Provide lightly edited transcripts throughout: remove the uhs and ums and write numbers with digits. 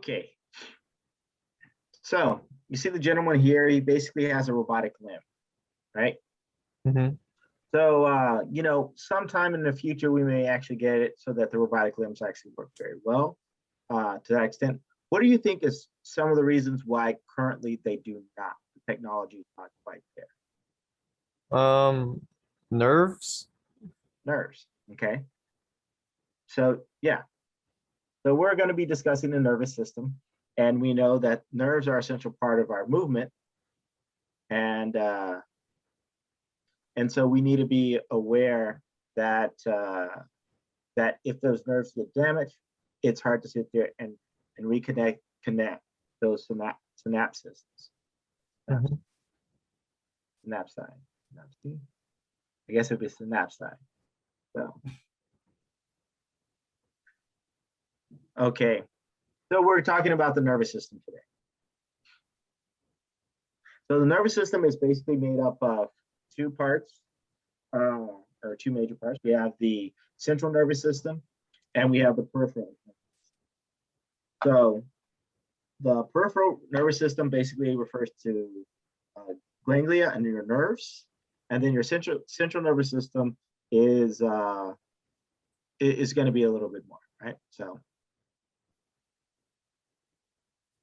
Okay. So you see the gentleman here, he basically has a robotic limb, right? Mm-hmm. So, you know, sometime in the future, we may actually get it so that the robotic limbs actually work very well to that extent. What do you think is some of the reasons why currently they do not? The technology is not quite there. Nerves. Nerves, okay? So, yeah. So we're going to be discussing the nervous system, and we know that nerves are an essential part of our movement. And so we need to be aware that that if those nerves get damaged, it's hard to sit there and connect those synapses. Mhm. Synapsi. I guess it'd be synapsi. So, okay. So we're talking about the nervous system today. So the nervous system is basically made up of two parts, or two major parts. We have the central nervous system, and we have the peripheral. So the peripheral nervous system basically refers to ganglia and your nerves, and then your central nervous system is going to be a little bit more, right? So,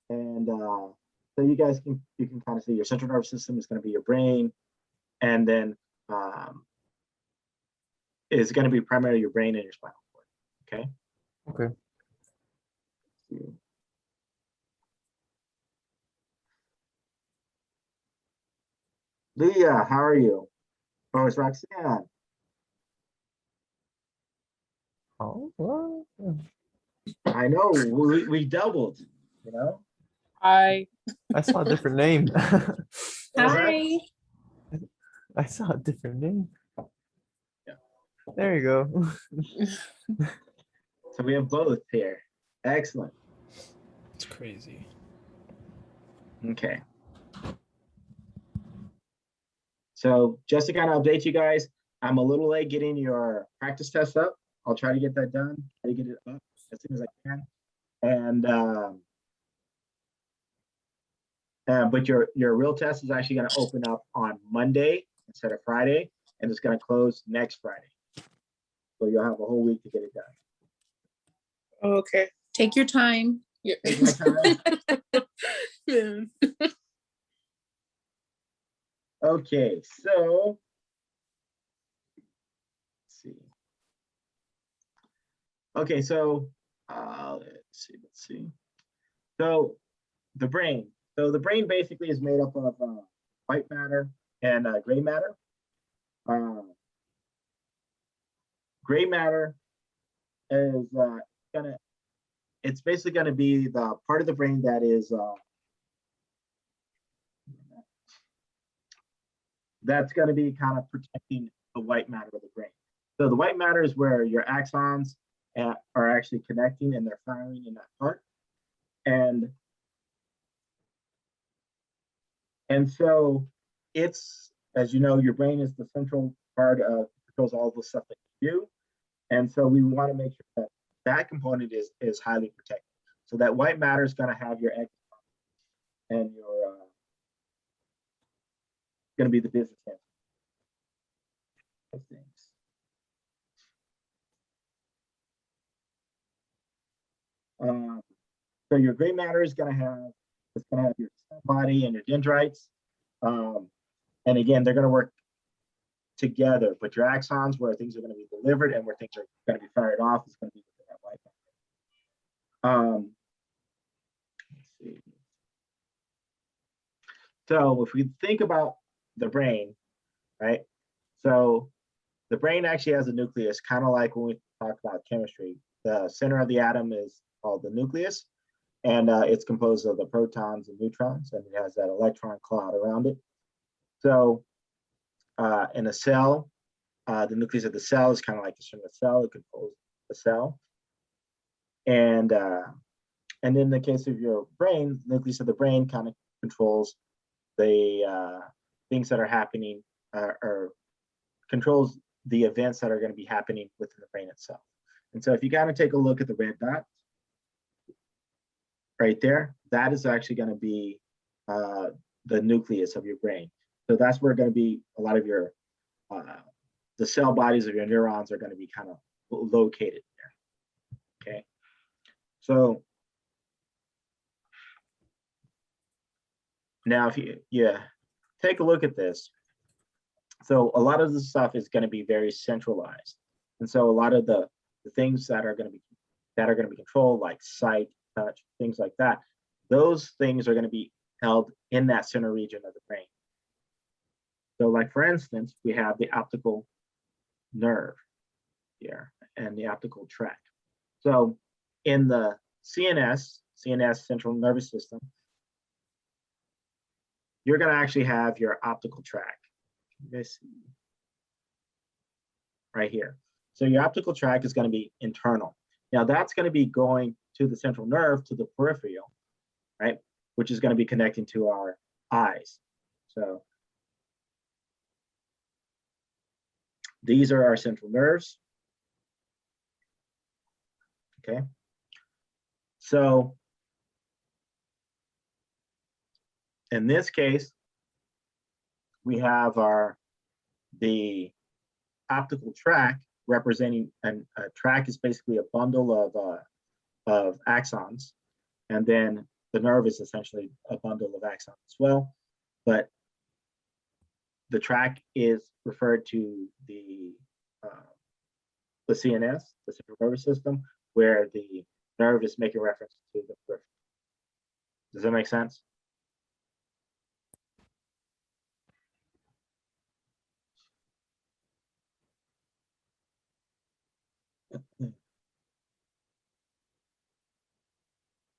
and so you can kind of see your central nervous system is going to be your brain, and then it's going to be primarily your brain and your spinal cord. Okay. Okay. Leah, how are you? Oh, it's Roxanne. Oh, well. I know we doubled, you know. Hi. I saw a different name. Hi. I saw a different name. Yeah. There you go. So we have both here. Excellent. It's crazy. Okay. So just to kind of update you guys, I'm a little late getting your practice test up. I'll try to get that done, try to get it up as soon as I can. And but your real test is actually going to open up on Monday instead of Friday, and it's going to close next Friday. So you'll have a whole week to get it done. Okay. Take your time. Take my time. Yeah. Okay, so let's see. Okay, so let's see. So the brain. So the brain basically is made up of white matter and gray matter. Gray matter is it's basically gonna be the part of the brain that is that's going to be kind of protecting the white matter of the brain. So the white matter is where your axons are actually connecting and they're firing in that part. And so it's, as you know, your brain is the central part of controls all the stuff that you do. And so we want to make sure that that component is highly protected. So that white matter is going to have your axons and your going to be the business end of things. So your gray matter is going to have your cell body and your dendrites, and again they're going to work together. But your axons, where things are going to be delivered and where things are going to be fired off, is going to be within that white matter. Let's see. So if we think about the brain, right? So the brain actually has a nucleus, kind of like when we talk about chemistry. The center of the atom is called the nucleus, and it's composed of the protons and neutrons, and it has that electron cloud around it. So in a cell, the nucleus of the cell is kind of like the center of the cell. It composes the cell. And in the case of your brain, the nucleus of the brain kind of controls the things that are happening or controls the events that are going to be happening within the brain itself. And so if you kind of take a look at the red dot, right there, that is actually going to be the nucleus of your brain. So that's where going to be a lot of your, the cell bodies of your neurons are going to be kind of located there. Okay. So now if you, take a look at this. So a lot of the stuff is going to be very centralized. And so a lot of the things that are going to be controlled, like sight, touch, things like that, those things are going to be held in that center region of the brain. So like, for instance, we have the optical nerve here and the optical tract. So in the CNS, central nervous system, you're going to actually have your optical tract. This right here. So your optical tract is going to be internal. Now that's going to be going to the central nerve, to the peripheral, right? Which is going to be connecting to our eyes. So these are our central nerves. Okay. So in this case, we have the optical tract representing, and a tract is basically a bundle of axons, and then the nerve is essentially a bundle of axons as well. But the tract is referred to the CNS, the central nervous system, where the nerve is making reference to the periphery. Does that make sense?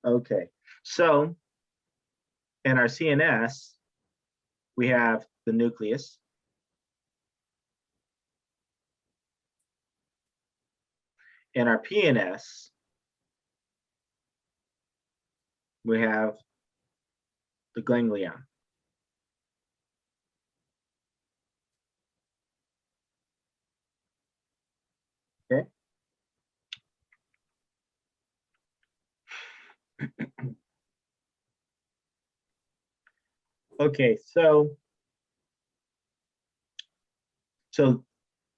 Okay, so in our CNS, we have the nucleus. In our PNS, we have the ganglion. Okay. Okay, so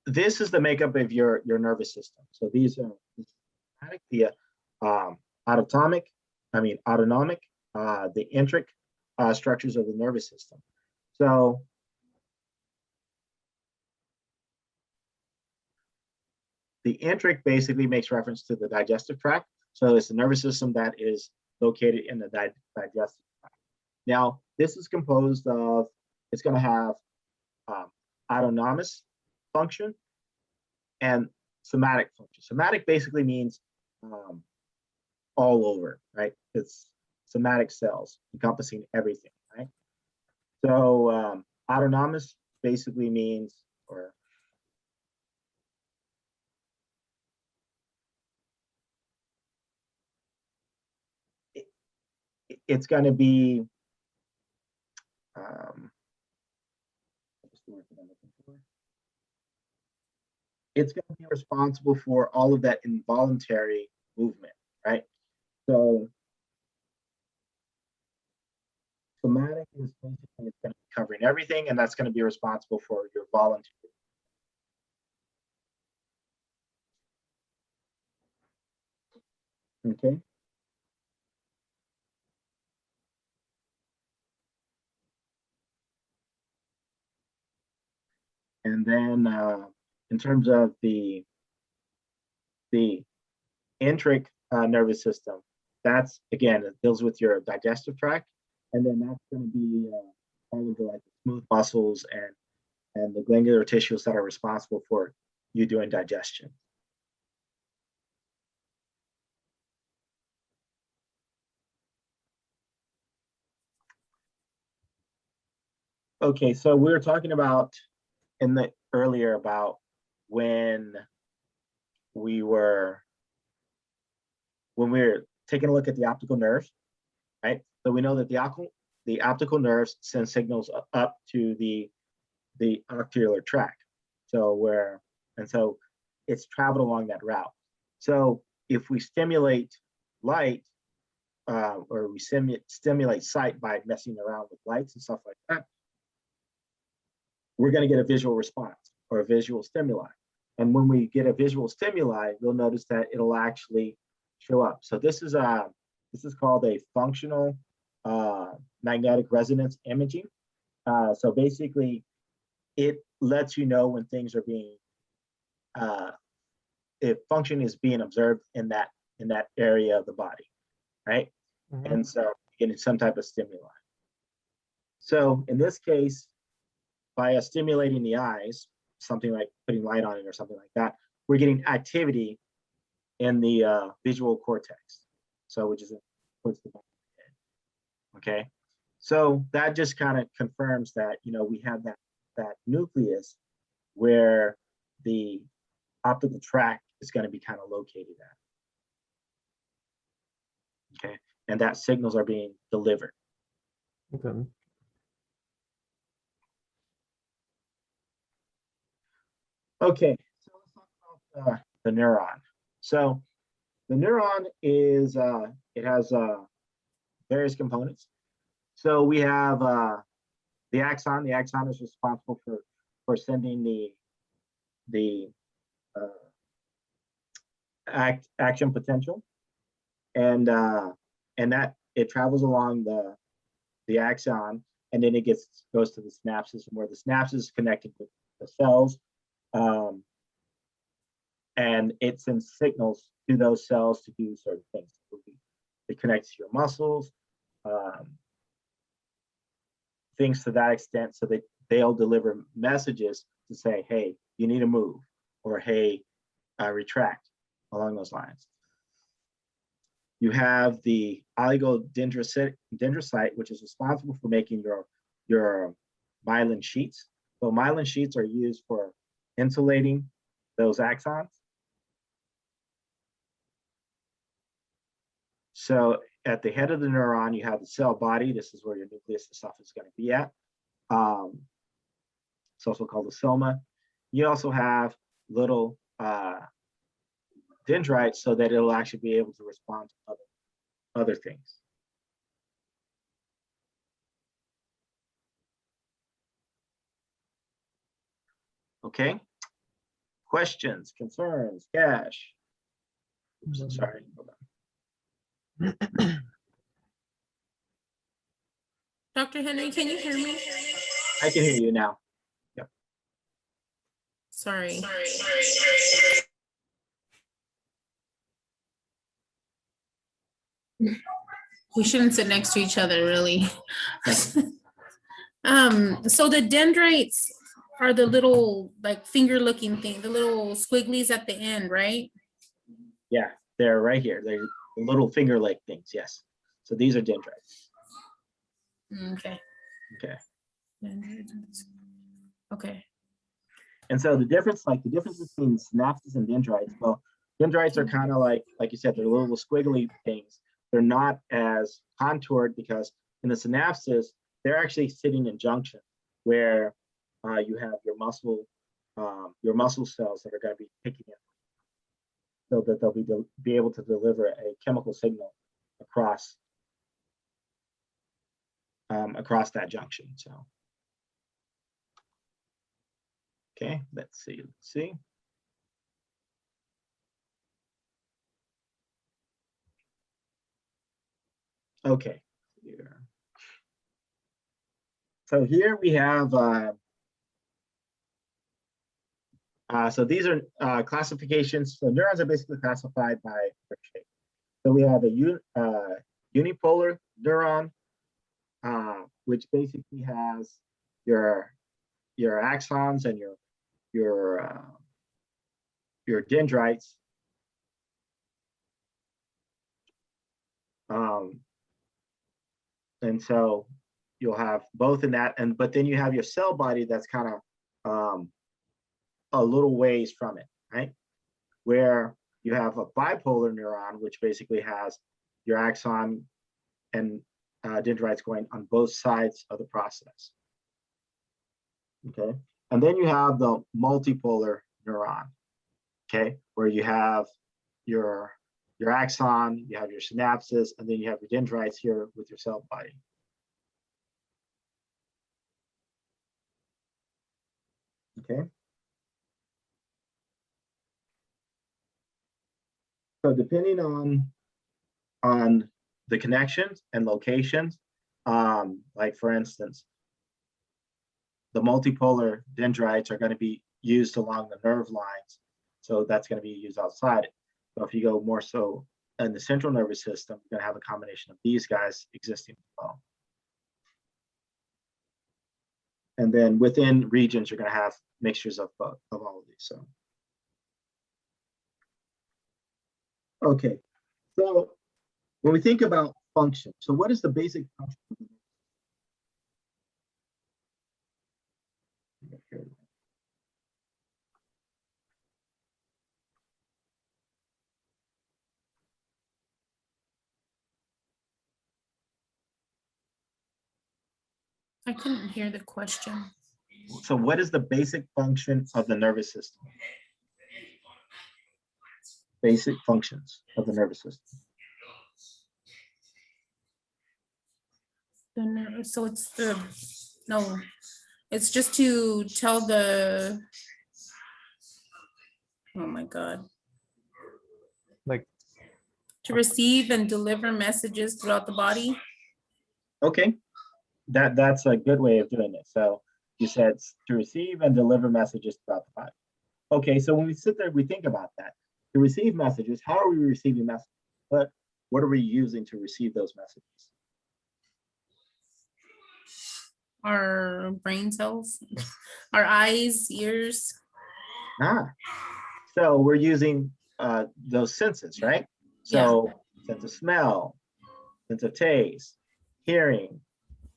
this is the makeup of your nervous system. So these are the autonomic, the enteric structures of the nervous system. So the enteric basically makes reference to the digestive tract. So it's the nervous system that is located in the digestive tract. Now, this is composed of, it's going to have autonomous function and somatic function. Somatic basically means all over, right? It's somatic cells encompassing everything, right? So autonomous basically means, or it's going to be it's going to be responsible for all of that involuntary movement, right? So somatic is basically, it's going to be covering everything, and that's going to be responsible for your voluntary. Okay. And then in terms of the enteric nervous system, that's, again, it deals with your digestive tract, and then that's going to be all of the like smooth muscles and the glandular tissues that are responsible for you doing digestion. Okay, so we were talking about earlier about when we were taking a look at the optical nerves, right? So we know that the optical nerves send signals up to the ocular tract. So so it's traveled along that route. So if we stimulate light, or we stimulate sight by messing around with lights and stuff like that, we're going to get a visual response or a visual stimuli. And when we get a visual stimuli, you'll notice that it'll actually show up. So this is called a functional magnetic resonance imaging. So basically, it lets you know when things are being, if function is being observed in that area of the body, right? Mhm. And so getting some type of stimuli. So in this case, by stimulating the eyes, something like putting light on it or something like that, we're getting activity in the visual cortex. So which is towards the back of the head. Okay. So that just kind of confirms that, you know, we have that nucleus where the optical tract is going to be kind of located at. Okay. And that signals are being delivered. Okay. Okay. So let's talk about the neuron. So the neuron is, it has various components. So we have the axon. The axon is responsible for sending the action potential, and that it travels along the axon, and then it goes to the synapses, and where the synapses is connected with the cells, and it sends signals to those cells to do certain things. It connects to your muscles, things to that extent, so that they'll deliver messages to say, hey, you need to move, or hey, retract, along those lines. You have the oligodendrocyte, which is responsible for making your myelin sheets. So myelin sheets are used for insulating those axons. So at the head of the neuron, you have the cell body. This is where your nucleus and stuff is going to be at. It's also called the soma. You also have little dendrites, so that it'll actually be able to respond to other things. Okay. Questions, concerns, Cash? Oops, sorry. Hold on. Dr. Henry, can you hear me? I can hear you now. Yep. Sorry. We shouldn't sit next to each other, really. So the dendrites are the little like finger-looking thing, the little squigglies at the end, right? Yeah, they're right here. They're little finger-like things. Yes. So these are dendrites. Okay. Okay. Okay. And so the difference between synapses and dendrites, well, dendrites are kind of like you said, they're little squiggly things. They're not as contoured, because in the synapses, they're actually sitting in junction where you have your muscle cells that are going to be picking it, so that they'll be able to deliver a chemical signal across that junction. So, okay, let's see. Okay. So here we have, so these are classifications. So neurons are basically classified by their shape. So we have a unipolar neuron, which basically has your axons and your dendrites. And so you'll have both in that, but then you have your cell body that's kind of a little ways from it, right? Where you have a bipolar neuron, which basically has your axon and dendrites going on both sides of the process. Okay, and then you have the multipolar neuron, okay, where you have your your axon, you have your synapses, and then you have your dendrites here with your cell body. Okay. So depending on the connections and locations, like for instance, the multipolar dendrites are going to be used along the nerve lines. So that's going to be used outside. So if you go more so in the central nervous system, you're going to have a combination of these guys existing as well. And then within regions, you're going to have mixtures of all of these. So, okay. So when we think about function, so what is the basic function of the nerve? I couldn't hear the question. So what is the basic function of the nervous system? Basic functions of the nervous system. The nerve, so it's the, no, it's just to tell the, oh my God, Like, to receive and deliver messages throughout the body. Okay, that's a good way of doing it. So you said to receive and deliver messages throughout the body. Okay, so when we sit there, we think about that. To receive messages, how are we receiving messages? What are we using to receive those messages? Our brain cells, our eyes, ears. So we're using those senses, right? So sense of smell, sense of taste, hearing,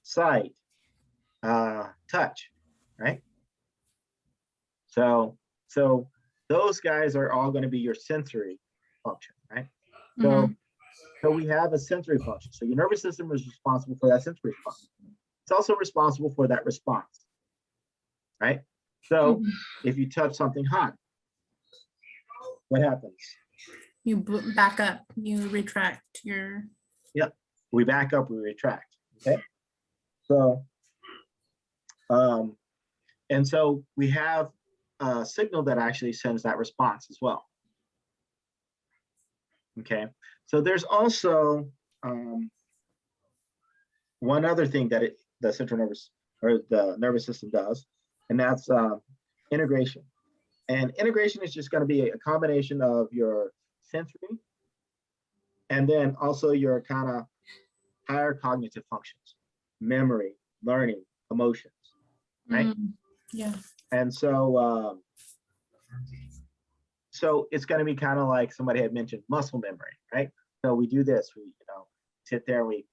sight, touch, right? So those guys are all going to be your sensory function, right? So we have a sensory function. So your nervous system is responsible for that sensory function. It's also responsible for that response, right? So if you touch something hot, what happens? You back up, you retract your. Yep, we back up, we retract, okay? So, and so we have a signal that actually sends that response as well. Okay, so there's also one other thing that the central nervous or the nervous system does, and that's integration. And integration is just going to be a combination of your sensory and then also your kind of higher cognitive functions, memory, learning, emotions, right? Yeah. And so so it's going to be kind of like somebody had mentioned muscle memory, right? So we do this, we sit there and we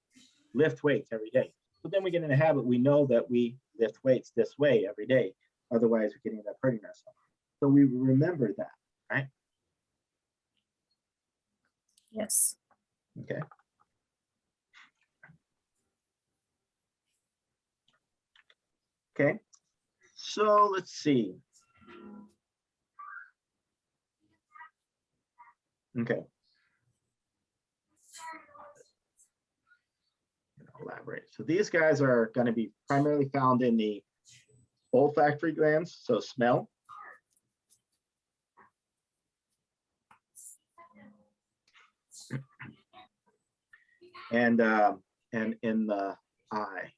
lift weights every day. But then we get in a habit, we know that we lift weights this way every day. Otherwise, we're getting up hurting ourselves. So we remember that, right? Yes. Okay. Okay. So let's see. Okay. Elaborate. So these guys are going to be primarily found in the olfactory glands, so smell. And in the eye.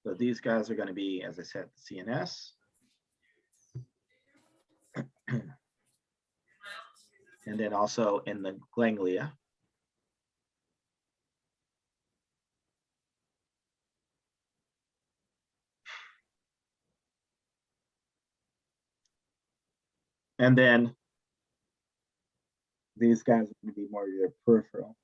So these guys are going to be, as I said, the CNS. And then also in the ganglia. And then these guys are going to be more your peripheral.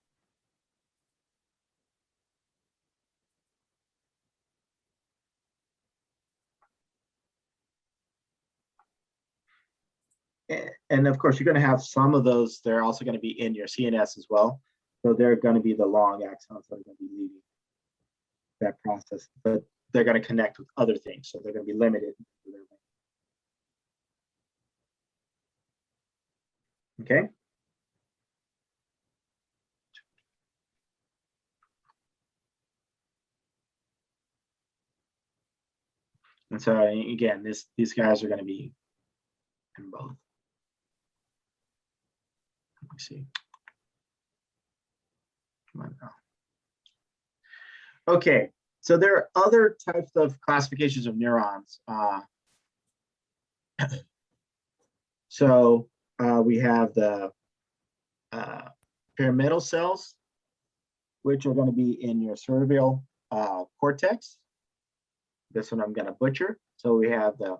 And of course, you're going to have some of those. They're also going to be in your CNS as well. So they're going to be the long axons that are going to be leading that process, but they're going to connect with other things. So they're going to be limited. Okay. And so again, these guys are going to be in both. Let me see. Come on now. Okay, so there are other types of classifications of neurons. We have the pyramidal cells, which are going to be in your cerebral cortex. This one I'm going to butcher. So we have the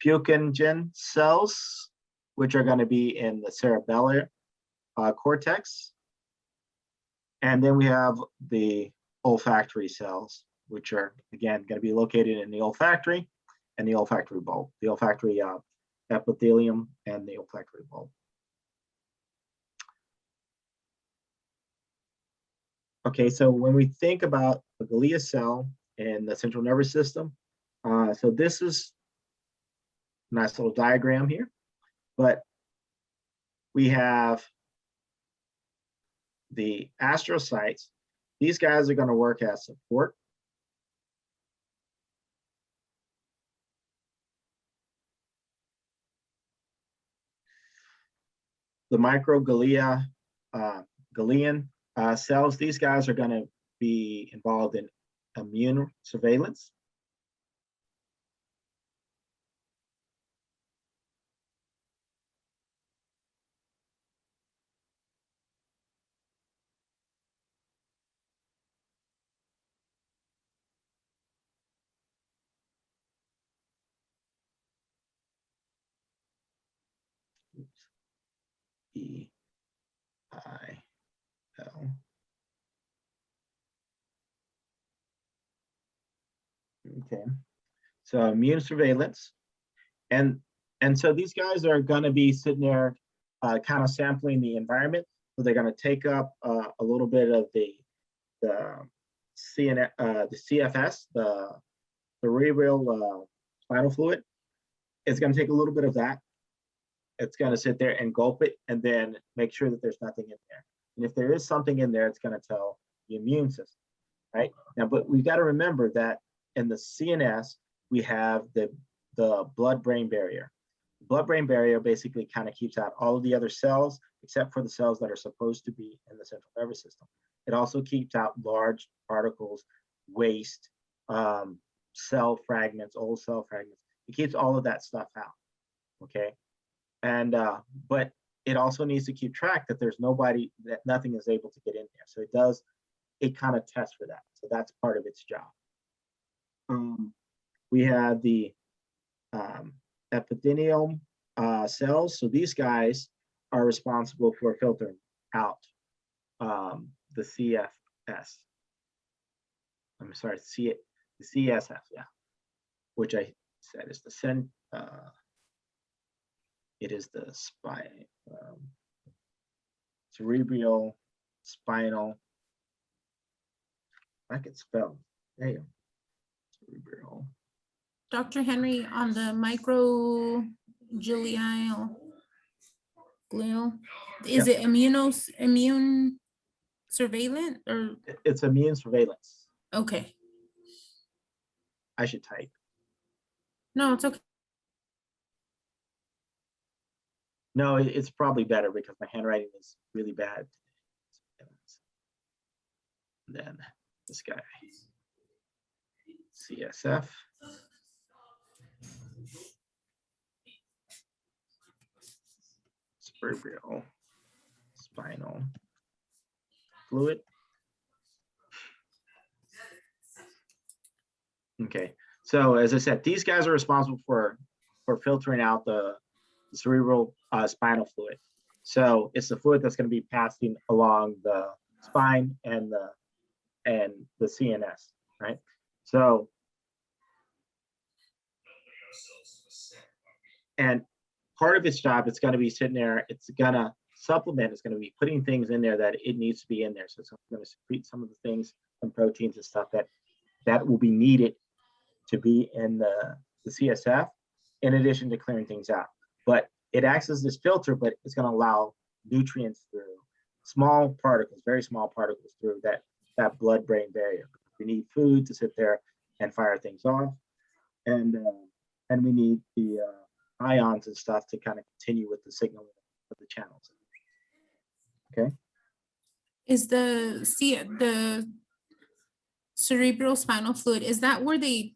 Purkinje cells, which are going to be in the cerebellar cortex. And then we have the olfactory cells, which are, again, going to be located in the olfactory and the olfactory bulb, the olfactory epithelium and the olfactory bulb. Okay, so when we think about a glia cell in the central nervous system, so this is a nice little diagram here, but we have the astrocytes. These guys are going to work as support. The microglia, glian cells, these guys are going to be involved in immune surveillance. E-I-L. Okay, so immune surveillance, and so these guys are going to be sitting there, kind of sampling the environment. So they're going to take up a little bit of the CFS, the cerebral spinal fluid. It's going to take a little bit of that. It's going to sit there and gulp it, and then make sure that there's nothing in there. And if there is something in there, it's going to tell the immune system, right? Now, but we've got to remember that in the CNS, we have the blood-brain barrier. The blood-brain barrier basically kind of keeps out all of the other cells, except for the cells that are supposed to be in the central nervous system. It also keeps out large particles, waste, cell fragments, old cell fragments. It keeps all of that stuff out, okay? And but it also needs to keep track that there's nobody, that nothing is able to get in there. So it kind of tests for that. So that's part of its job. We have the epithelium cells. So these guys are responsible for filtering out the CFS. I'm sorry, the CSF, yeah, which I said is the it is the spine, cerebral spinal. I could spell. There you go. Cerebral. Dr. Henry, on the microglial, is it immune surveillance or? It's immune surveillance. Okay. I should type. No, it's okay. No, it's probably better because my handwriting is really bad. And then this guy, CSF. Cerebral spinal fluid. Okay, so as I said, these guys are responsible for filtering out the cerebral spinal fluid. So it's the fluid that's going to be passing along the spine and the CNS, right? So, and part of its job, it's going to be sitting there, it's going to supplement, it's going to be putting things in there that it needs to be in there. So it's going to secrete some of the things, some proteins and stuff that will be needed to be in the CSF, in addition to clearing things out. But it acts as this filter, but it's going to allow nutrients through, small particles, very small particles through that blood-brain barrier. We need food to sit there and fire things off, and we need the ions and stuff to kind of continue with the signal of the channels. Okay. Is the cerebral spinal fluid, is that where they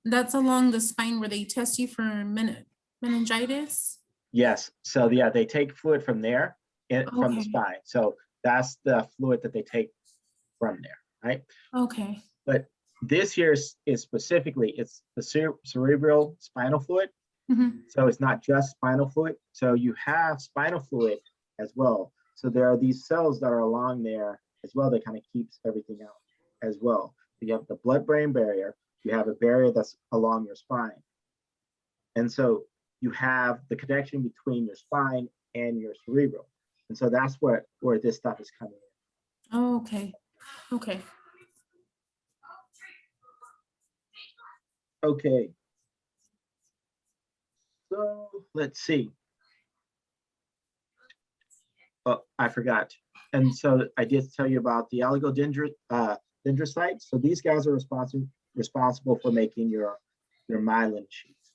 that's along the spine where they test you for meningitis? Yes. So yeah, they take fluid from there, from the Okay. spine. So that's the fluid that they take from there, right? Okay. But this here is specifically, it's the cerebral spinal fluid. Mhm. So it's not just spinal fluid. So you have spinal fluid as well. So there are these cells that are along there as well that kind of keeps everything out as well. So you have the blood-brain barrier, you have a barrier that's along your spine. And so you have the connection between your spine and your cerebral. And so that's where this stuff is coming in. Oh, okay. Okay. Okay. So let's see. Oh, I forgot. And so I did tell you about the oligodendrocytes. So these guys are responsible for making your myelin sheaths.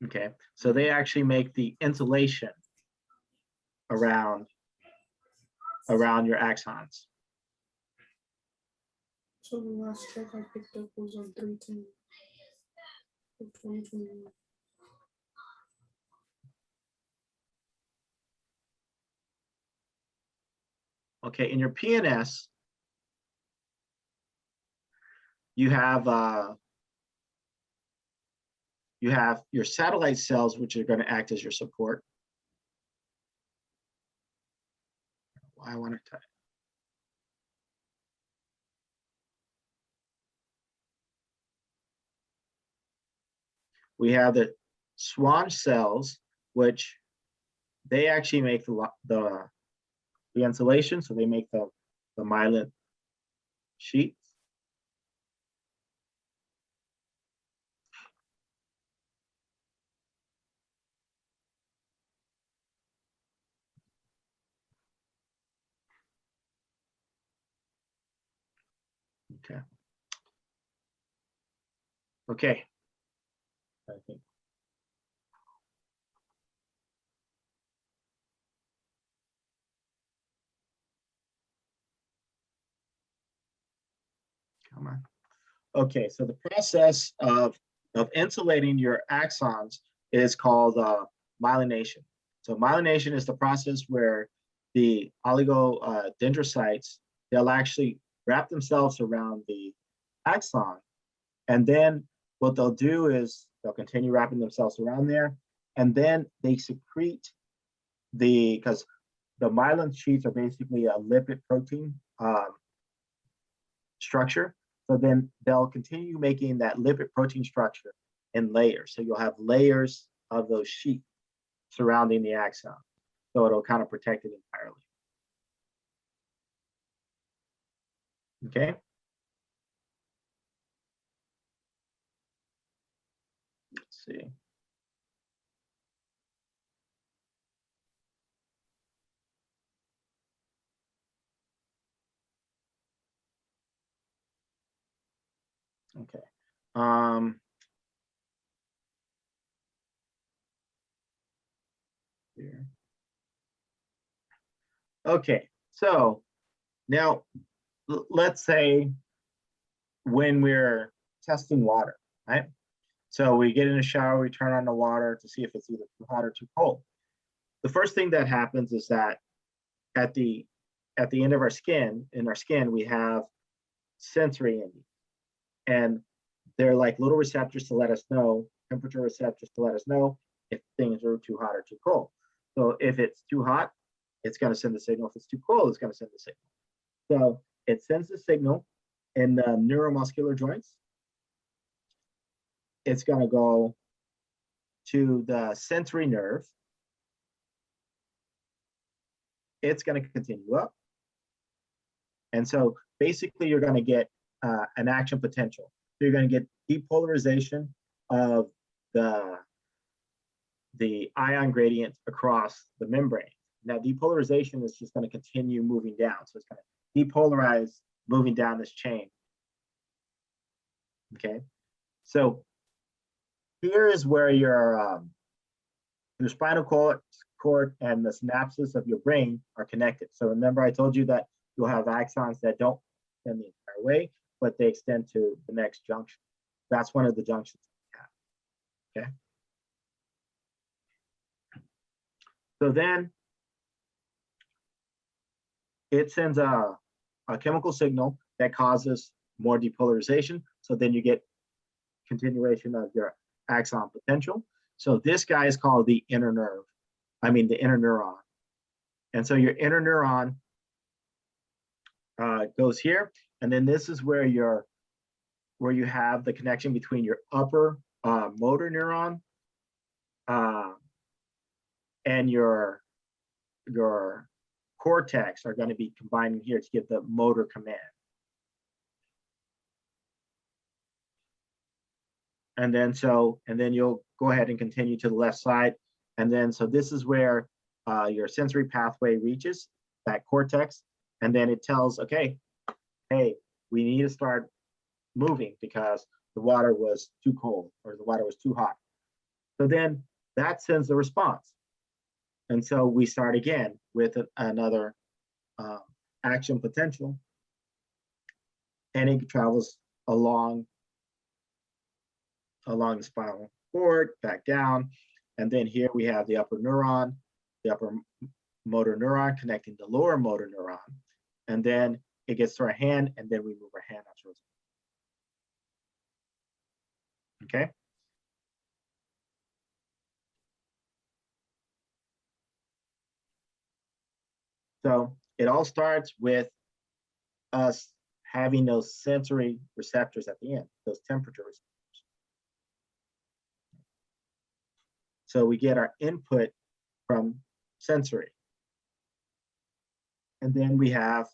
Okay, so they actually make the insulation around your axons. So the last check I picked up was on 310 of 2021. Okay, in your PNS, you have your satellite cells, which are going to act as your support. I want to type. We have the Schwann cells, which they actually make the insulation, so they make the myelin sheaths. Okay. Okay. I think. Come on. Okay, so the process of insulating your axons is called myelination. So myelination is the process where the oligodendrocytes, they'll actually wrap themselves around the axon, and then what they'll do is they'll continue wrapping themselves around there, and then they secrete because the myelin sheaths are basically a lipid protein structure. So then they'll continue making that lipid protein structure in layers. So you'll have layers of those sheaths surrounding the axon. So it'll kind of protect it entirely. Okay. Let's see. Okay. Here. Okay, so now let's say when we're testing water, right? So we get in a shower, we turn on the water to see if it's either too hot or too cold. The first thing that happens is that at the end of our skin, we have sensory endings. And they're like little receptors to let us know, temperature receptors to let us know if things are too hot or too cold. So if it's too hot, it's going to send the signal. If it's too cold, it's going to send the signal. So it sends the signal, in the neuromuscular joints, it's going to go to the sensory nerve. It's going to continue up. And so basically you're going to get an action potential. So you're going to get depolarization of the ion gradient across the membrane. Now depolarization is just going to continue moving down. So it's going to depolarize moving down this chain. Okay, so here is where your spinal cord and the synapses of your brain are connected. So remember I told you that you'll have axons that don't extend the entire way, but they extend to the next junction. That's one of the junctions we have. Okay. So then it sends a chemical signal that causes more depolarization. So then you get continuation of your axon potential. So this guy is called the inner nerve. I mean the inner neuron. And so your inner neuron goes here, and then this is where you have the connection between your upper motor neuron and your cortex are going to be combining here to give the motor command. And then you'll go ahead and continue to the left side. And then, so this is where your sensory pathway reaches that cortex. And then it tells, okay, hey, we need to start moving because the water was too cold or the water was too hot. So then that sends the response. And so we start again with another action potential. And it travels along the spinal cord, back down. And then here we have the upper neuron, the upper motor neuron connecting the lower motor neuron. And then it gets to our hand, and then we move our hand out towards it. Okay. So it all starts with us having those sensory receptors at the end, those temperature receptors. So we get our input from sensory. And then we have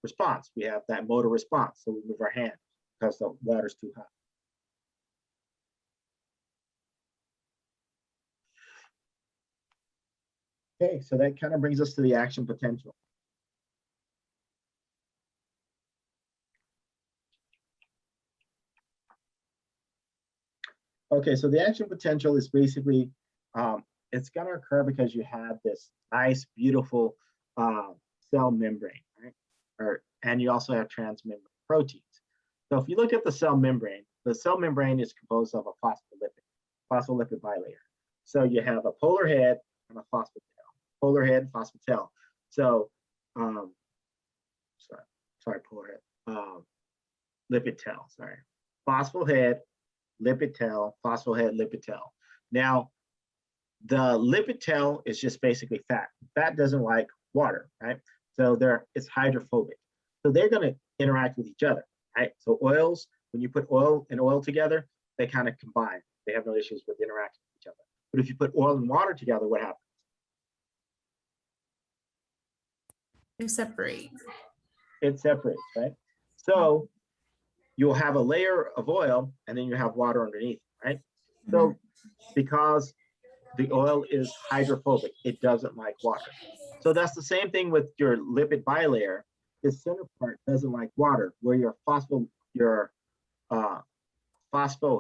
response. We have that motor response. So we move our hand because the water's too hot. Okay, so that kind of brings us to the action potential. Okay, so the action potential is basically, it's going to occur because you have this nice, beautiful cell membrane, right? And you also have transmembrane proteins. So if you look at the cell membrane is composed of a phospholipid bilayer. So you have a polar head and a phosphatail. Polar head, phosphatale. So, polar head, lipid tail, sorry. Phosphohead, lipid tail, phosphohead, lipid tail. Now, the lipid tail is just basically fat. Fat doesn't like water, right? So it's hydrophobic. So they're going to interact with each other, right? So oils, when you put oil and oil together, they kind of combine. They have no issues with interacting with each other. But if you put oil and water together, what happens? They separate. It separates, right? So you'll have a layer of oil and then you have water underneath, right? So because the oil is hydrophobic, it doesn't like water. So that's the same thing with your lipid bilayer. The center part doesn't like water, where your phosphate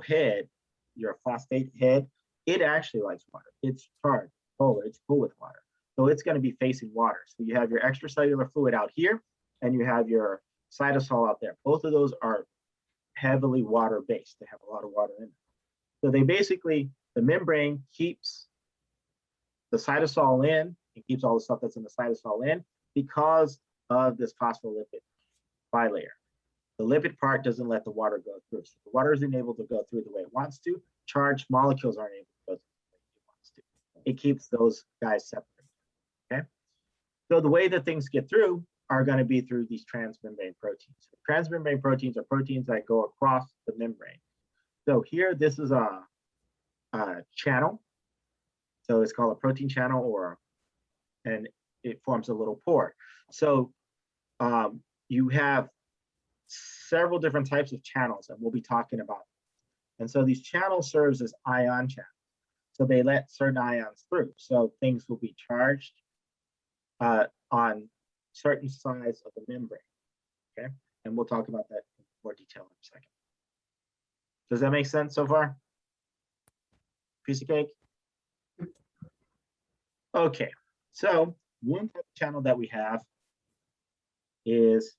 head, your phosphate head, it actually likes water. It's charged, polar, it's full with water. So it's going to be facing water. So you have your extracellular fluid out here, and you have your cytosol out there. Both of those are heavily water-based. They have a lot of water in them. So they basically, the membrane keeps the cytosol in, it keeps all the stuff that's in the cytosol in because of this phospholipid bilayer. The lipid part doesn't let the water go through. So the water isn't able to go through the way it wants to. Charged molecules aren't able to go through the way it wants to. It keeps those guys separate. Okay. So the way that things get through are going to be through these transmembrane proteins. Transmembrane proteins are proteins that go across the membrane. So here, this is a channel. So it's called a protein channel, and it forms a little pore. So you have several different types of channels that we'll be talking about. And so these channels serves as ion channels. So they let certain ions through. So things will be charged on certain sides of the membrane, okay? And we'll talk about that in more detail in a second. Does that make sense so far? Piece of cake? Okay, so one type of channel that we have is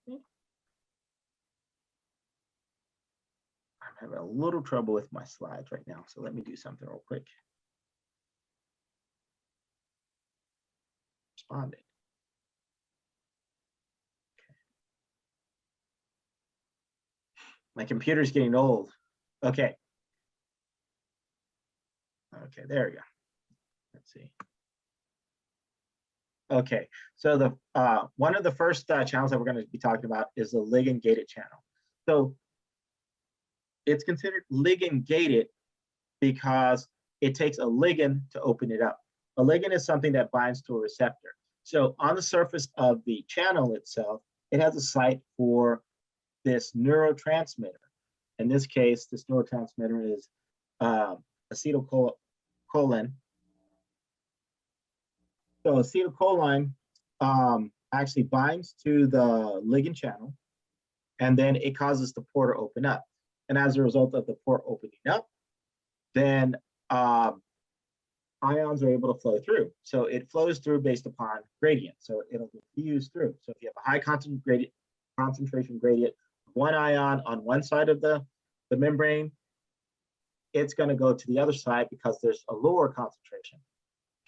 I'm having a little trouble with my slides right now, so let me do something real quick. Responding. Okay. My computer's getting old. Okay. Okay, there we go. Let's see. Okay, so the one of the first channels that we're going to be talking about is the ligand-gated channel. So it's considered ligand-gated because it takes a ligand to open it up. A ligand is something that binds to a receptor. So on the surface of the channel itself, it has a site for this neurotransmitter. In this case, this neurotransmitter is acetylcholine. So acetylcholine actually binds to the ligand channel, and then it causes the pore to open up. And as a result of the pore opening up, then ions are able to flow through. So it flows through based upon gradient. So it'll diffuse through. So if you have a high concentration gradient, one ion on one side of the membrane, it's going to go to the other side because there's a lower concentration,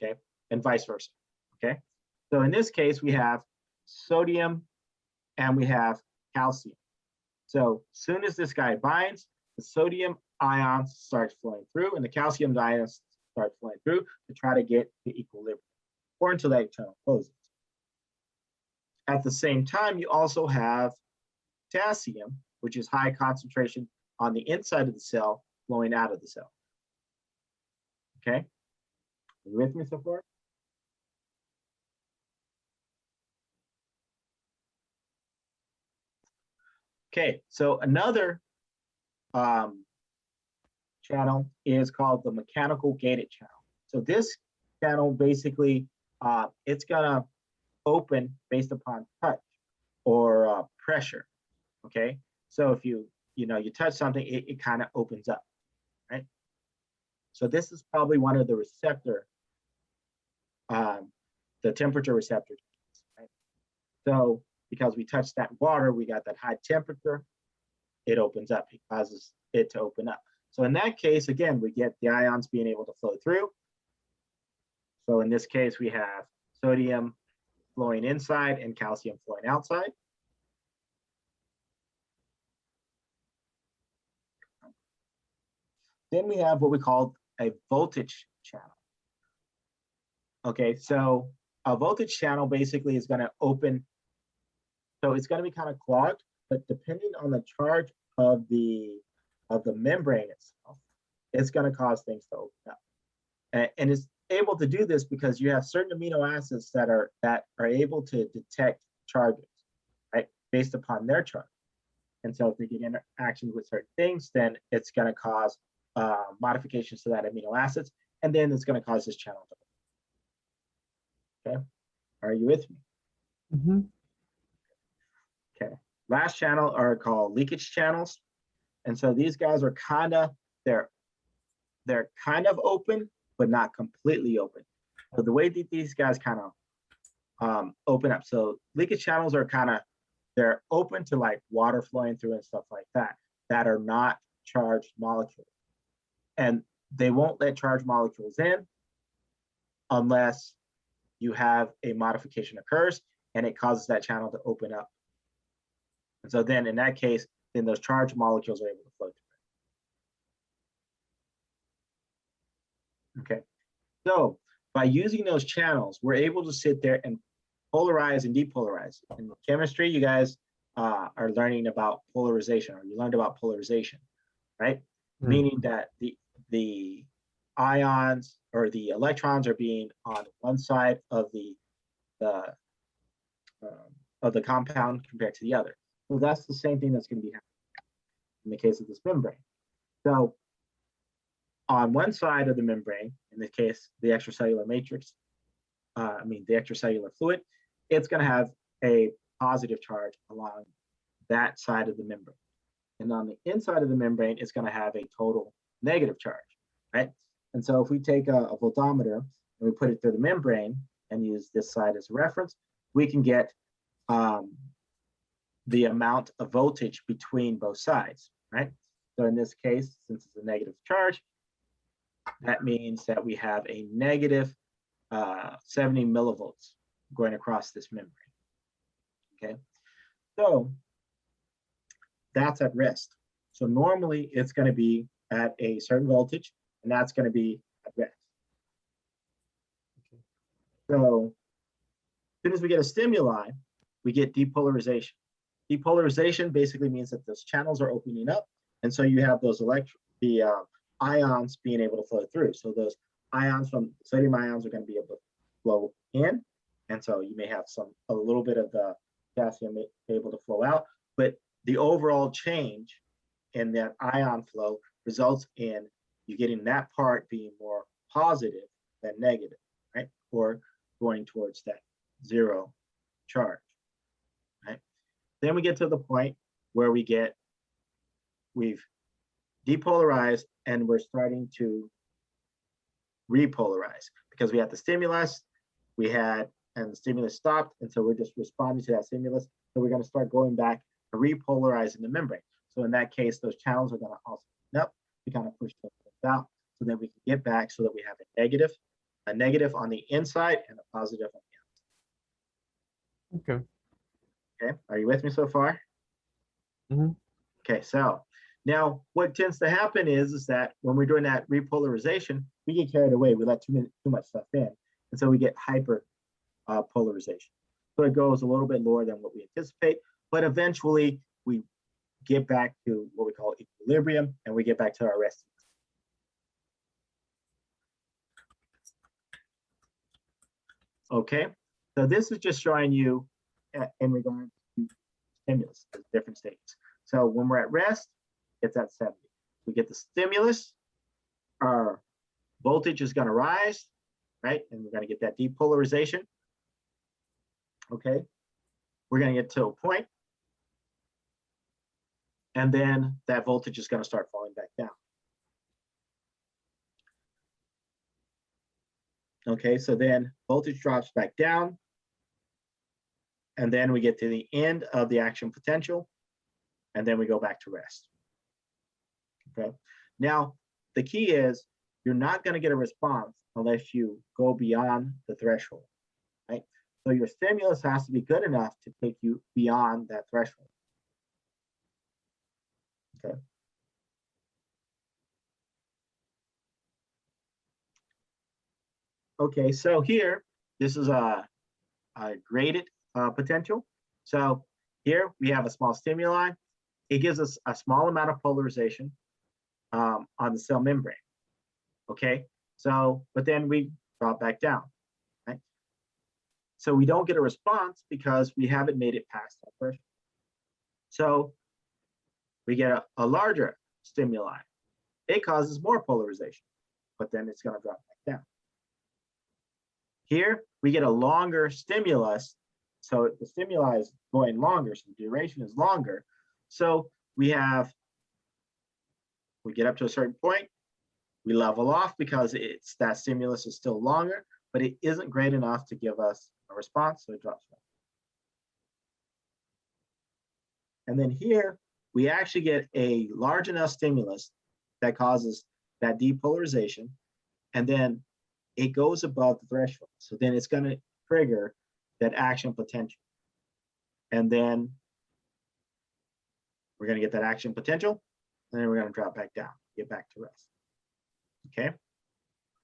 okay, and vice versa, okay? So in this case, we have sodium and we have calcium. So as soon as this guy binds, the sodium ions start flowing through and the calcium ions start flowing through to try to get to equilibrium or until that channel closes. At the same time, you also have potassium, which is high concentration on the inside of the cell flowing out of the cell. Okay, are you with me so far? Okay, so another channel is called the mechanical gated channel. So this channel basically, it's gonna open based upon touch or pressure, okay? So if you touch something, it kind of opens up, right? So this is probably one of the receptor, the temperature receptors, right? So because we touched that water, we got that high temperature, it opens up, it causes it to open up. So in that case, again, we get the ions being able to flow through. So in this case, we have sodium flowing inside and calcium flowing outside. Then we have what we call a voltage channel. Okay, so a voltage channel basically is going to open. So it's going to be kind of clogged, but depending on the charge of the membrane itself, it's going to cause things to open up. And it's able to do this because you have certain amino acids that are able to detect charges, right, based upon their charge. And so if they get interactions with certain things, then it's going to cause modifications to that amino acids, and then it's going to cause this channel to open. Okay, are you with me? Mm-hmm. Okay, last channel are called leakage channels. And so these guys are they're kind of open, but not completely open. So the way that these guys kind of open up, so leakage channels are they're open to like water flowing through and stuff like that are not charged molecules. And they won't let charged molecules in unless you have a modification occurs and it causes that channel to open up. And so then in that case, then those charged molecules are able to flow through it. Okay, so by using those channels, we're able to sit there and polarize and depolarize. In chemistry, you guys are learning about polarization, or you learned about polarization, right? Meaning that the ions or the electrons are being on one side of the compound compared to the other. So that's the same thing that's going to be happening in the case of this membrane. So on one side of the membrane, in this case, the extracellular matrix, the extracellular fluid, it's going to have a positive charge along that side of the membrane. And on the inside of the membrane, it's going to have a total negative charge, right? And so if we take a voltometer and we put it through the membrane and use this side as a reference, we can get the amount of voltage between both sides, right? So in this case, since it's a negative charge, that means that we have a negative 70 millivolts going across this membrane, okay? So that's at rest. So normally it's going to be at a certain voltage, and that's going to be at rest. Okay. So as soon as we get a stimuli, we get depolarization. Depolarization basically means that those channels are opening up, and so you have those ions being able to flow through. So those ions from sodium ions are going to be able to flow in, and so you may have a little bit of the potassium able to flow out, but the overall change in that ion flow results in you getting that part being more positive than negative, right? Or going towards that zero charge, right? Then we get to the point where we've depolarized and we're starting to repolarize because we had the stimulus, and the stimulus stopped, and so we're just responding to that stimulus. So we're going to start going back to repolarizing the membrane. So in that case, those channels are going to also open up. We kind of push those out so that we can get back so that we have a negative on the inside and a positive on the outside. Okay. Okay, are you with me so far? Mm-hmm. Okay, so now what tends to happen is that when we're doing that repolarization, we get carried away. We let too much stuff in, and so we get hyper polarization. So it goes a little bit lower than what we anticipate, but eventually we get back to what we call equilibrium, and we get back to our resting. Okay, so this is just showing you in regards to stimulus, the different states. So when we're at rest, it's at 70. We get the stimulus, our voltage is going to rise, right? And we're going to get that depolarization. Okay, we're going to get to a point, and then that voltage is going to start falling back down. Okay, so then voltage drops back down, and then we get to the end of the action potential, and then we go back to rest. Okay, now the key is you're not going to get a response unless you go beyond the threshold, right? So your stimulus has to be good enough to take you beyond that threshold. Okay. Okay, so here, this is a graded potential. So here we have a small stimuli. It gives us a small amount of polarization on the cell membrane. Okay, so, but then we drop back down, right? So we don't get a response because we haven't made it past that threshold. So we get a larger stimuli. It causes more polarization, but then it's going to drop back down. Here, we get a longer stimulus. So the stimuli is going longer, so the duration is longer. So we get up to a certain point, we level off because that stimulus is still longer, but it isn't great enough to give us a response, so it drops back. And then here, we actually get a large enough stimulus that causes that depolarization, and then it goes above the threshold. So then it's going to trigger that action potential. And then we're going to get that action potential, and then we're going to drop back down, get back to rest. Okay?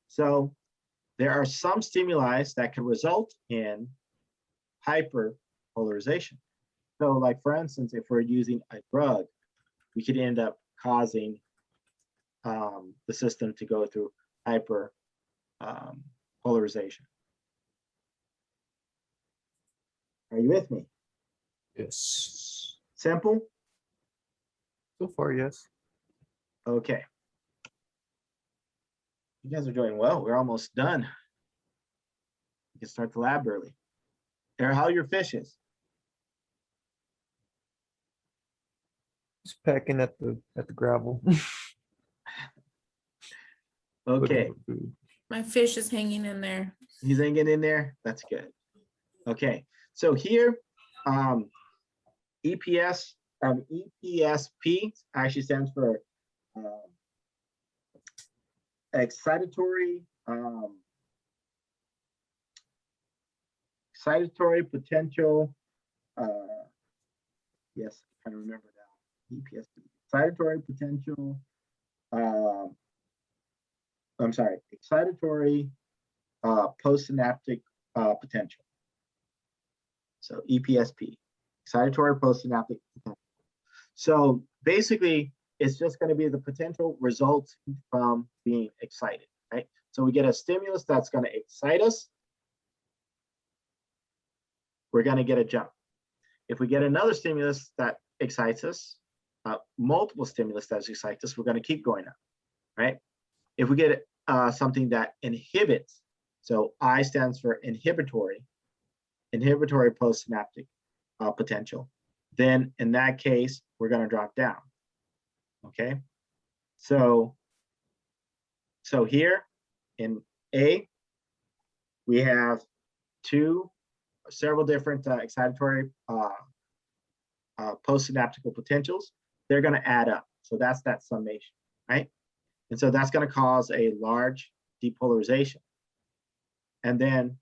So there are some stimuli that can result in hyperpolarization. So like for instance, if we're using a drug, we could end up causing the system to go through hyper polarization. Are you with me? Yes. Simple? So far, yes. Okay. You guys are doing well. We're almost done. You can start the lab early. How are your fishes? Just pecking at the gravel. Looking Okay, for food. My fish is hanging in there. he's hanging in there. That's good. Okay, so here, EPSP actually stands for excitatory potential. Yes, I kind of remember now. EPSP, excitatory potential. I'm sorry, excitatory postsynaptic potential. So EPSP, excitatory postsynaptic potential. So basically, it's just going to be the potential results from being excited, right? So we get a stimulus that's going to excite us. We're going to get a jump. If we get another stimulus that excites us, multiple stimulus that excites us, we're going to keep going up, right? If we get something that inhibits, so I stands for inhibitory postsynaptic potential, then in that case, we're going to drop down. Okay, so here in A, we have several different excitatory postsynaptical potentials. They're going to add up. So that's that summation, right? And so that's going to cause a large depolarization. And then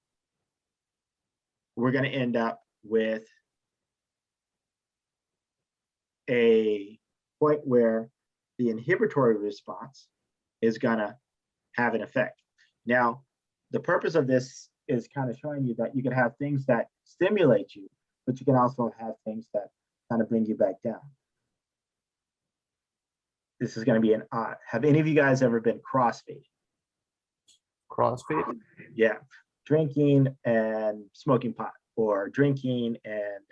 we're going to end up with a point where the inhibitory response is going to have an effect. Now, the purpose of this is kind of showing you that you can have things that stimulate you, but you can also have things that kind of bring you back down. This is going to be an odd. Have any of you guys ever been crossfaded? Crossfaded? Yeah, drinking and smoking pot, or drinking and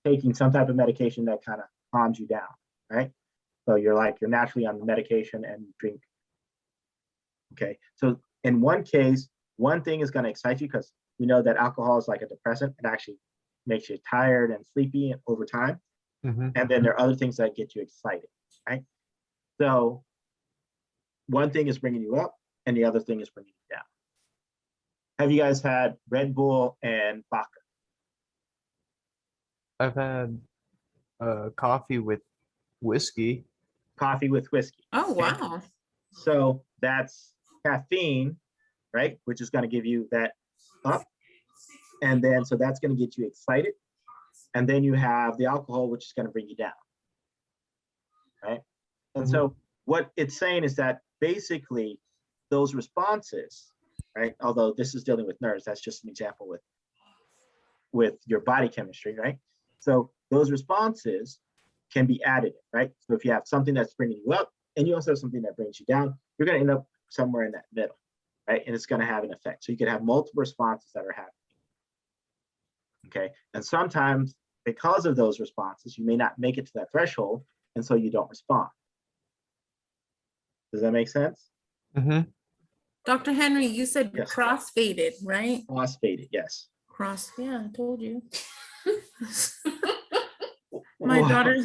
taking some type of medication that kind of calms you down, right? So you're naturally on the medication and drink. Okay, so in one case, one thing is going to excite you because we know that alcohol is like a depressant. It actually makes you tired and sleepy over time. Mm-hmm. And then there are other things that get you excited, right? So one thing is bringing you up and the other thing is bringing you down. Have you guys had Red Bull and vodka? I've had coffee with whiskey. Coffee with whiskey. Oh, Okay? wow. So that's caffeine, right? Which is going to give you that up. And then, so that's going to get you excited. And then you have the alcohol, which is going to bring you down, right? And so what it's saying is that basically those responses, right? Although this is dealing with nerves, that's just an example with your body chemistry, right? So those responses can be additive, right? So if you have something that's bringing you up and you also have something that brings you down, you're going to end up somewhere in that middle, right? And it's going to have an effect. So you can have multiple responses that are happening. Okay, and sometimes because of those responses, you may not make it to that threshold, and so you don't respond. Does that make sense? Mm-hmm. Dr. Henry, you said Yes. crossfaded, right? Phosphated, yes. Yeah, I told you. My daughter,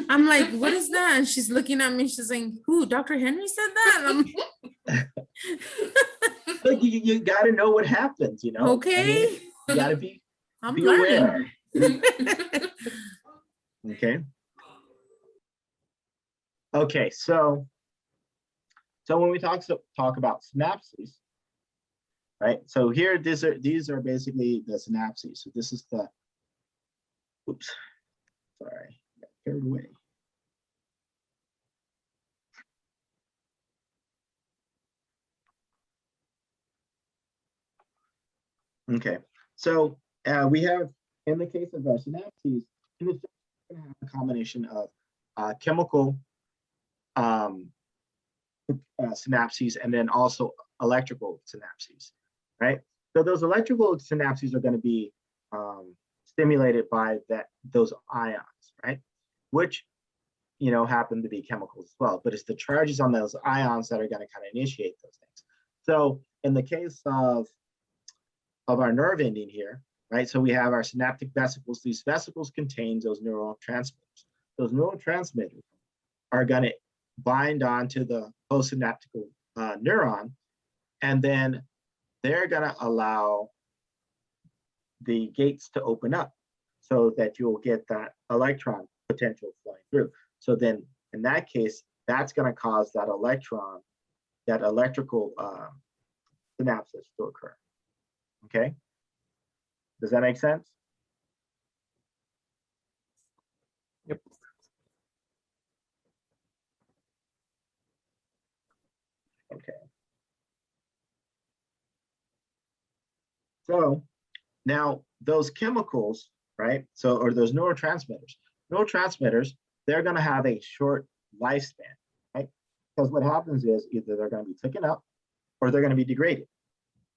I'm like, what is that? And she's looking at me, she's saying, who, Dr. Henry said that? And Look, you got to know what happens, you know? Okay. I mean, you got to be I'm aware. learning. Okay. Okay, so when we talk about synapses, right? So here, these are basically the synapses. So this is the, oops, sorry, got carried away. Okay, so we have, in the case of our synapses, in the going to have a combination of chemical synapses and then also electrical synapses, right? So those electrical synapses are going to be stimulated by those ions, right? Which, you know, happen to be chemicals as well, but it's the charges on those ions that are going to kind of initiate those things. So in the case of our nerve ending here, right? So we have our synaptic vesicles. These vesicles contain those neurotransmitters. Those neurotransmitters are going to bind onto the postsynaptic neuron, and then they're going to allow the gates to open up so that you'll get that electron potential flowing through. So then in that case, that's going to cause that electron, that electrical synapses to occur. Okay, does that make sense? Yep. Okay. So now those chemicals, right? So, or those neurotransmitters, they're going to have a short lifespan, right? Because what happens is either they're going to be taken up or they're going to be degraded,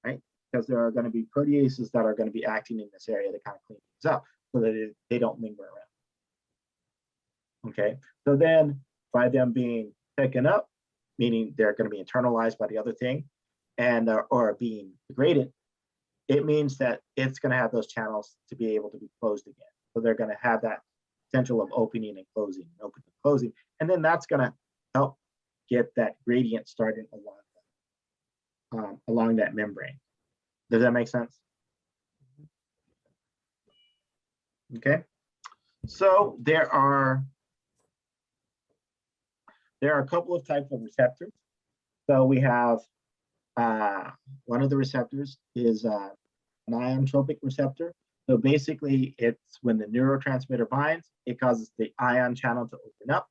right? Because there are going to be proteases that are going to be acting in this area to kind of clean things up so that they don't linger around. Okay, so then by them being taken up, meaning they're going to be internalized by the other thing and or being degraded, it means that it's going to have those channels to be able to be closed again. So they're going to have that potential of opening and closing, opening and closing, and then that's going to help get that gradient started along that membrane. Does that make sense? Okay, so there are a couple of types of receptors. So we have one of the receptors is an ionotropic receptor. So basically, it's when the neurotransmitter binds, it causes the ion channel to open up,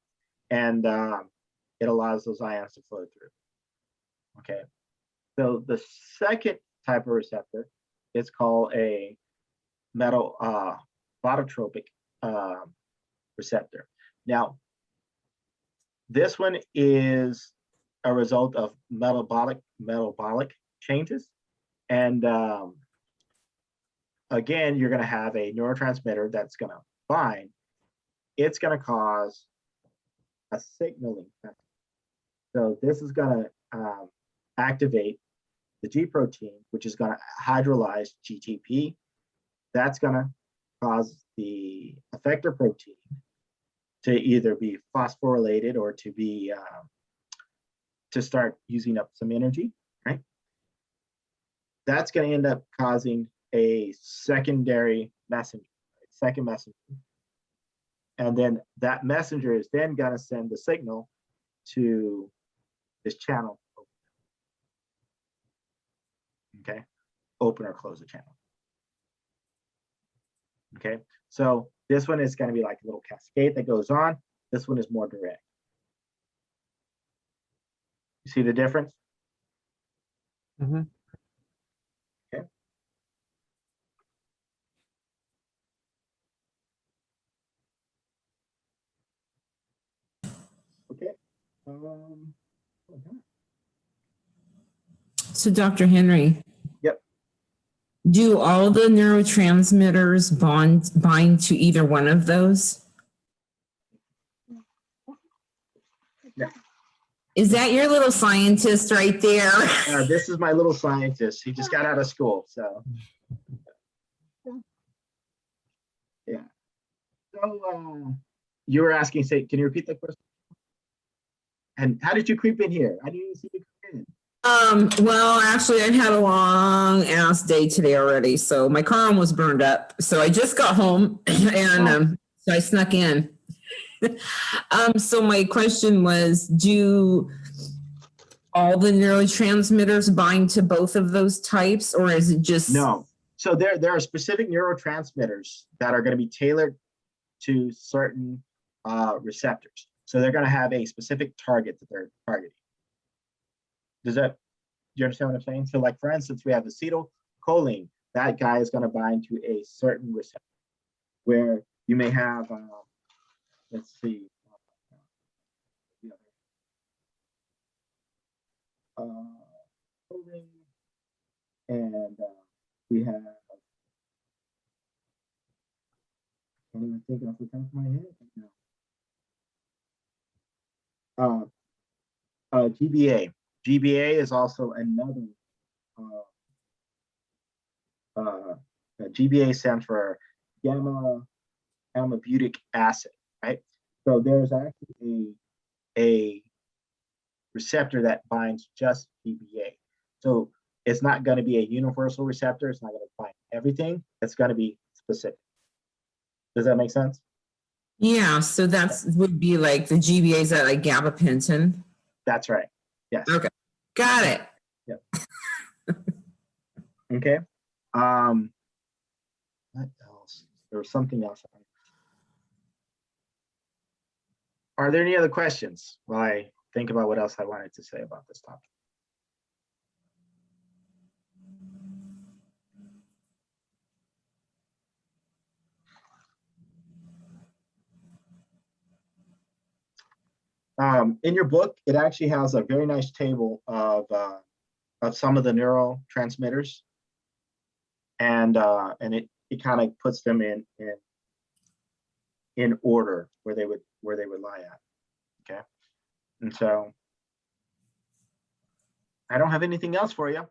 and it allows those ions to flow through. Okay, so the second type of receptor is called a metallotropic receptor. Now, this one is a result of metabolic changes, and again, you're going to have a neurotransmitter that's going to bind. It's going to cause a signaling factor. So this is going to activate the G protein, which is going to hydrolyze GTP. That's going to cause the effector protein to either be phosphorylated or to be to start using up some energy, right? That's going to end up causing a secondary messenger, second messenger. And then that messenger is then going to send the signal to this channel. Okay, open or close the channel. Okay, so this one is going to be like a little cascade that goes on. This one is more direct. You see the difference? Mm-hmm. Okay. Okay. So, Dr. Henry. Yep. Do all the neurotransmitters bind to either one of those? No. Is that your little scientist right there? This is my little scientist. He just got out of school, so. Yeah. So you were asking, say, can you repeat that question? And how did you creep in here? I didn't even see you creep in. Well, actually, I've had a long ass day today already. So my car almost burned up. So I just got home and so I snuck in. So my question was, do all the neurotransmitters bind to both of those types, or is it just? No. So there are specific neurotransmitters that are going to be tailored to certain receptors. So they're going to have a specific target that they're targeting. Do you understand what I'm saying? So like, for instance, we have acetylcholine that guy is going to bind to a certain receptor where you may have, let's see, coding, and we have, I can't even think off the top of my head right now. GBA. GBA is also another, GBA stands for gamma butyric acid, right? So there's actually a receptor that binds just GBA. So it's not going to be a universal receptor. It's not going to bind everything. It's going to be specific. Does that make sense? Yeah, so that's would be like the GBAs at like gabapentin. That's right. Yes. Okay, got it. Okay. What else? There was something else. Are there any other questions while I think about what else I wanted to say about this topic? In your book, it actually has a very nice table of some of the neurotransmitters, and it kind of puts them in order where they would lie at. Okay, and so I don't have anything else for you.